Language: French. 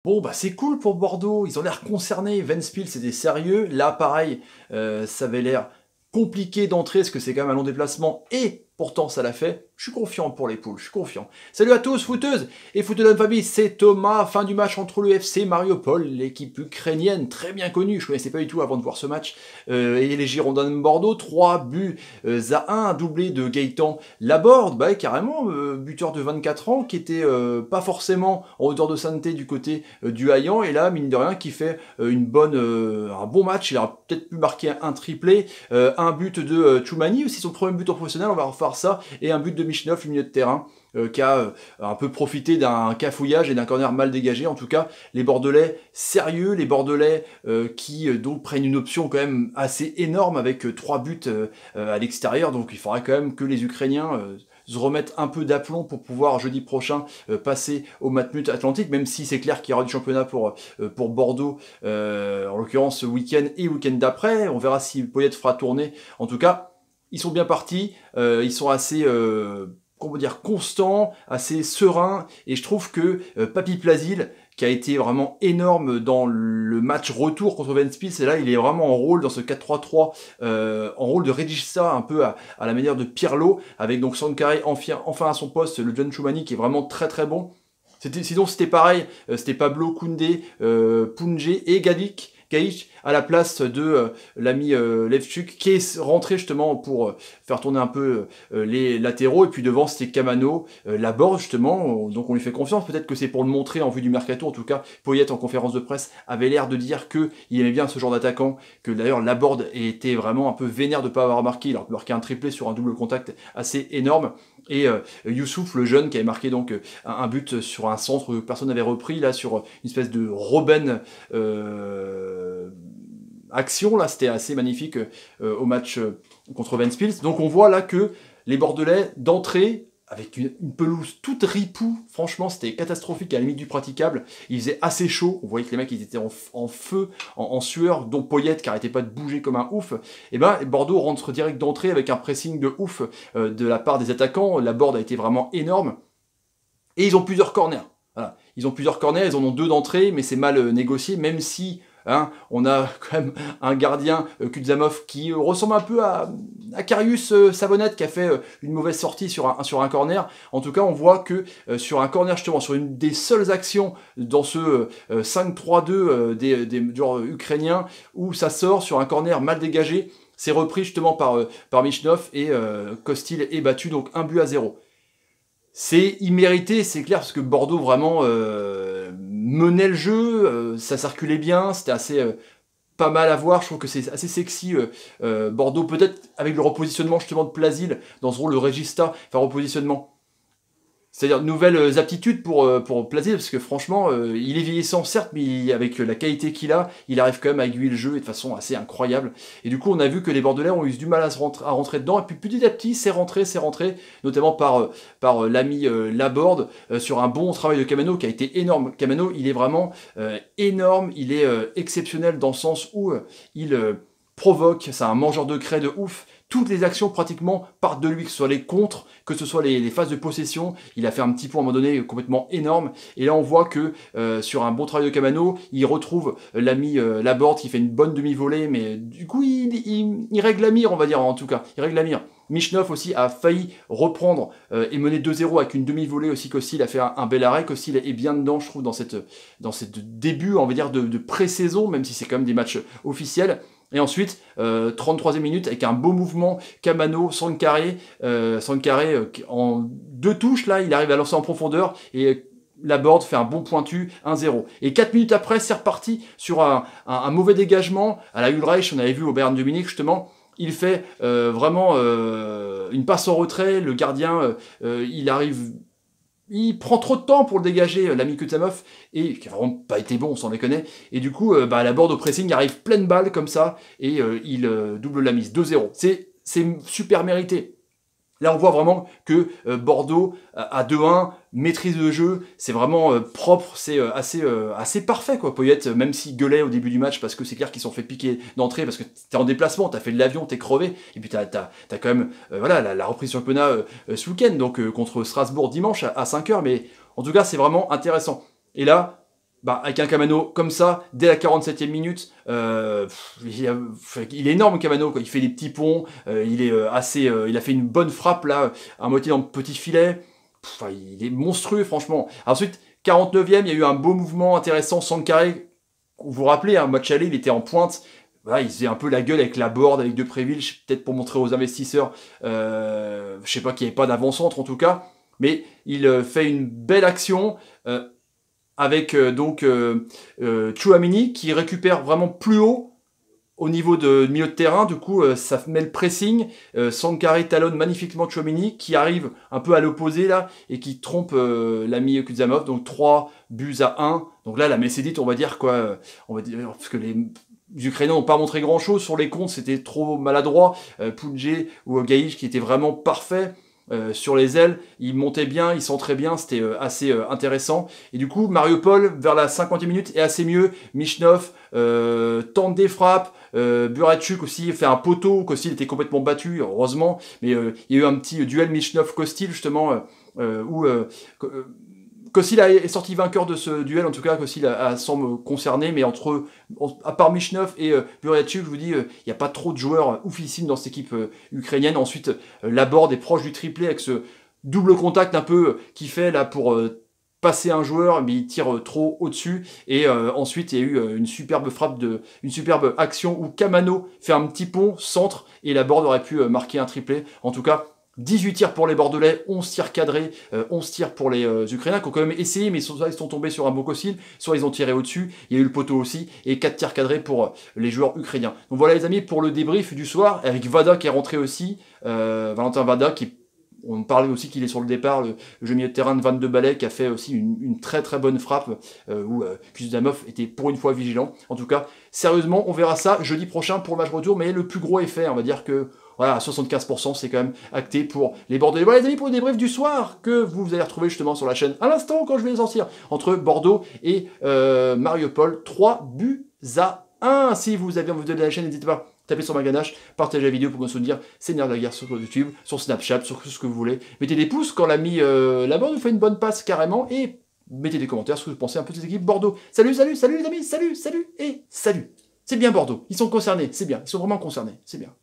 Bon, bah c'est cool pour Bordeaux, ils ont l'air concernés. Ventspils, c'était sérieux. Là, pareil, ça avait l'air compliqué d'entrer, parce que c'est quand même un long déplacement, et pourtant ça l'a fait. Je suis confiant pour les poules, je suis confiant. Salut à tous, footeuses et footeux de famille, c'est Thomas. Fin du match entre le FC Mariupol, l'équipe ukrainienne très bien connue, je ne connaissais pas du tout avant de voir ce match, et les Girondins de Bordeaux. 3 buts à 1, un doublé de Gaëtan Laborde, bah carrément, buteur de 24 ans, qui était pas forcément en hauteur de sainteté du côté du Haillan, et là, mine de rien, qui fait un bon match. Il a peut-être pu marquer un triplé, un but de Choumani, aussi son premier but en professionnel, on va refaire ça, et un but de Michnov, le milieu de terrain, qui a un peu profité d'un cafouillage et d'un corner mal dégagé. En tout cas, les Bordelais sérieux, les Bordelais qui donc prennent une option quand même assez énorme avec 3 buts à l'extérieur, donc il faudra quand même que les Ukrainiens se remettre un peu d'aplomb pour pouvoir jeudi prochain passer au Matmut Atlantique, même si c'est clair qu'il y aura du championnat pour Bordeaux, en l'occurrence ce week-end et le week-end d'après. On verra si Poyet fera tourner. En tout cas, ils sont bien partis, ils sont assez comment dire, constants, assez sereins, et je trouve que Papy Plasil, qui a été vraiment énorme dans le match retour contre Ventspils, et là il est vraiment en rôle dans ce 4-3-3, en rôle de regista un peu à la manière de Pirlo, avec donc Sankaré enfin à son poste, le John Choumani qui est vraiment très très bon. Sinon c'était pareil, c'était Pablo Koundé, Pounjé et Gaïch à la place de l'ami Levchuk, qui est rentré justement pour faire tourner un peu les latéraux, et puis devant c'était Kamano, Laborde justement, donc on lui fait confiance. Peut-être que c'est pour le montrer en vue du mercato. En tout cas, Poyet en conférence de presse avait l'air de dire qu'il aimait bien ce genre d'attaquant, que d'ailleurs Laborde était vraiment un peu vénère de ne pas avoir marqué. Il a marqué un triplé sur un double contact assez énorme, et Youssouf, le jeune, qui avait marqué donc un but sur un centre que personne n'avait repris, là sur une espèce de Robben action, là c'était assez magnifique au match contre Ventspils. Donc on voit là que les Bordelais d'entrée, avec une pelouse toute ripou, franchement c'était catastrophique à la limite du praticable. Il faisait assez chaud, on voyait que les mecs ils étaient en feu, en sueur, dont Poyet qui arrêtait pas de bouger comme un ouf. Et ben Bordeaux rentre direct d'entrée avec un pressing de ouf de la part des attaquants. La board a été vraiment énorme, et ils ont plusieurs corners. Voilà. Ils ont plusieurs corners, ils en ont 2 d'entrée, mais c'est mal négocié, même si on a quand même un gardien, Kuzamov, qui ressemble un peu à Karius Savonette, qui a fait une mauvaise sortie sur un corner. En tout cas, on voit que sur un corner, justement, sur une des seules actions dans ce 5-3-2 des joueurs ukrainiens, où ça sort sur un corner mal dégagé, c'est repris justement par Michnov, et Kostil est battu, donc 1-0. C'est immérité, c'est clair, parce que Bordeaux vraiment menait le jeu, ça circulait bien, c'était assez pas mal à voir. Je trouve que c'est assez sexy Bordeaux, peut-être avec le repositionnement justement de Plasil dans ce rôle de regista, enfin repositionnement. C'est-à-dire nouvelles aptitudes pour Plasil, parce que franchement, il est vieillissant certes, mais avec la qualité qu'il a, il arrive quand même à aiguiller le jeu et de façon assez incroyable. Et du coup, on a vu que les Bordelais ont eu du mal à rentrer dedans, et puis petit à petit, c'est rentré, notamment par l'ami Laborde, sur un bon travail de Kamano qui a été énorme. Kamano, il est vraiment énorme, il est exceptionnel dans le sens où il provoque, c'est un mangeur de craie de ouf. Toutes les actions pratiquement partent de lui, que ce soit les contres, que ce soit les phases de possession. Il a fait un petit point à un moment donné complètement énorme. Et là on voit que sur un bon travail de Kamano, il retrouve l'ami Laborde qui fait une bonne demi-volée, mais du coup il règle la mire, on va dire, en tout cas. Il règle la mire. Michnov aussi a failli reprendre et mener 2-0 avec une demi-volée aussi. Kostil a fait un bel arrêt. Kostil est bien dedans, je trouve, dans cette début, on va dire, de pré-saison, même si c'est quand même des matchs officiels. Et ensuite, 33e minute, avec un beau mouvement, Kamano, Sankaré, en 2 touches, là, il arrive à lancer en profondeur, et Laborde fait un bon pointu, 1-0. Et 4 minutes après, c'est reparti sur un mauvais dégagement. À la Ulreich, on avait vu au Bayern de Munich, justement, il fait vraiment une passe en retrait, le gardien, il prend trop de temps pour le dégager, l'ami Kutamov, et qui a vraiment pas été bon, on s'en déconne. Et du coup, Laborde au pressing arrive pleine balle comme ça, et il double la mise, 2-0. C'est super mérité. Là, on voit vraiment que Bordeaux, à 2-1, maîtrise le jeu, c'est vraiment propre, c'est assez parfait, quoi. Poyet, même s'il gueulait au début du match, parce que c'est clair qu'ils sont fait piquer d'entrée, parce que t'es en déplacement, t'as fait de l'avion, t'es crevé, et puis t'as quand même voilà, la reprise du championnat ce week-end, donc contre Strasbourg dimanche à 5h, mais en tout cas, c'est vraiment intéressant. Et là, bah, avec un Camano comme ça, dès la 47e minute, il est énorme Camano, quoi. Il fait des petits ponts, il est il a fait une bonne frappe là, à moitié dans le petit filet. Enfin, il est monstrueux franchement. Ensuite, 49e, il y a eu un beau mouvement intéressant, Sankaré. Vous vous rappelez, un match aller, il était en pointe. Voilà, il faisait un peu la gueule avec la board, avec Depréville, peut-être pour montrer aux investisseurs, je sais pas qu'il n'y avait pas d'avant-centre en tout cas, mais il fait une belle action. Avec Tchouaméni qui récupère vraiment plus haut au niveau de milieu de terrain. Du coup, ça met le pressing. Sankaré talonne magnifiquement Tchouaméni qui arrive un peu à l'opposé là et qui trompe l'ami Kuzamov. Donc 3-1. Donc là, la Messédite, on va dire quoi, on va dire, parce que les Ukrainiens n'ont pas montré grand-chose sur les comptes, c'était trop maladroit. Poudjé ou Gaïch qui était vraiment parfait. Sur les ailes, il montait bien, il centrait bien, c'était assez intéressant. Et du coup, Mariupol, vers la 50e minute, est assez mieux. Michnov tente des frappes, Burachuk aussi fait un poteau, Kostil était complètement battu, heureusement, mais il y a eu un petit duel Michnov-Kostil, justement, où Kostil est sorti vainqueur de ce duel, en tout cas, Kostil semble concerné, mais à part Michnov et Burachuk, je vous dis, il n'y a pas trop de joueurs oufissimes dans cette équipe ukrainienne. Ensuite, Laborde est proche du triplé avec ce double contact un peu qu'il fait là pour passer un joueur, mais il tire trop au-dessus. Et ensuite, il y a eu une superbe une superbe action où Kamano fait un petit pont, centre, et Laborde aurait pu marquer un triplé. En tout cas, 18 tirs pour les Bordelais, 11 tirs cadrés, 11 tirs pour les Ukrainiens qui ont quand même essayé, mais soit ils sont tombés sur un beau Kostil, soit ils ont tiré au-dessus. Il y a eu le poteau aussi, et 4 tirs cadrés pour les joueurs ukrainiens. Donc voilà les amis, pour le débrief du soir, avec Vada qui est rentré aussi, Valentin Vada, on parlait aussi qu'il est sur le départ, le jeu milieu de terrain de 22 balais, qui a fait aussi une très très bonne frappe, où Kuzamov était pour une fois vigilant. En tout cas, sérieusement, on verra ça jeudi prochain pour le match retour, mais le plus gros est fait, on va dire que voilà, à 75%, c'est quand même acté pour les Bordelais. Voilà les amis, pour le débrief du soir, que vous allez retrouver justement sur la chaîne à l'instant, quand je vais les sortir, entre Bordeaux et Mariupol, 3-1. Si vous avez envie de la chaîne, n'hésitez pas. Tapez sur ma ganache, partagez la vidéo pour me soutenir, c'est Nerf de la guerre sur YouTube, sur Snapchat, sur ce que vous voulez. Mettez des pouces quand l'ami là-bas nous fait une bonne passe carrément, et mettez des commentaires ce que vous pensez un peu de cette équipe Bordeaux. Salut, salut, salut les amis, salut, salut, et salut. C'est bien Bordeaux, ils sont concernés, c'est bien, ils sont vraiment concernés, c'est bien.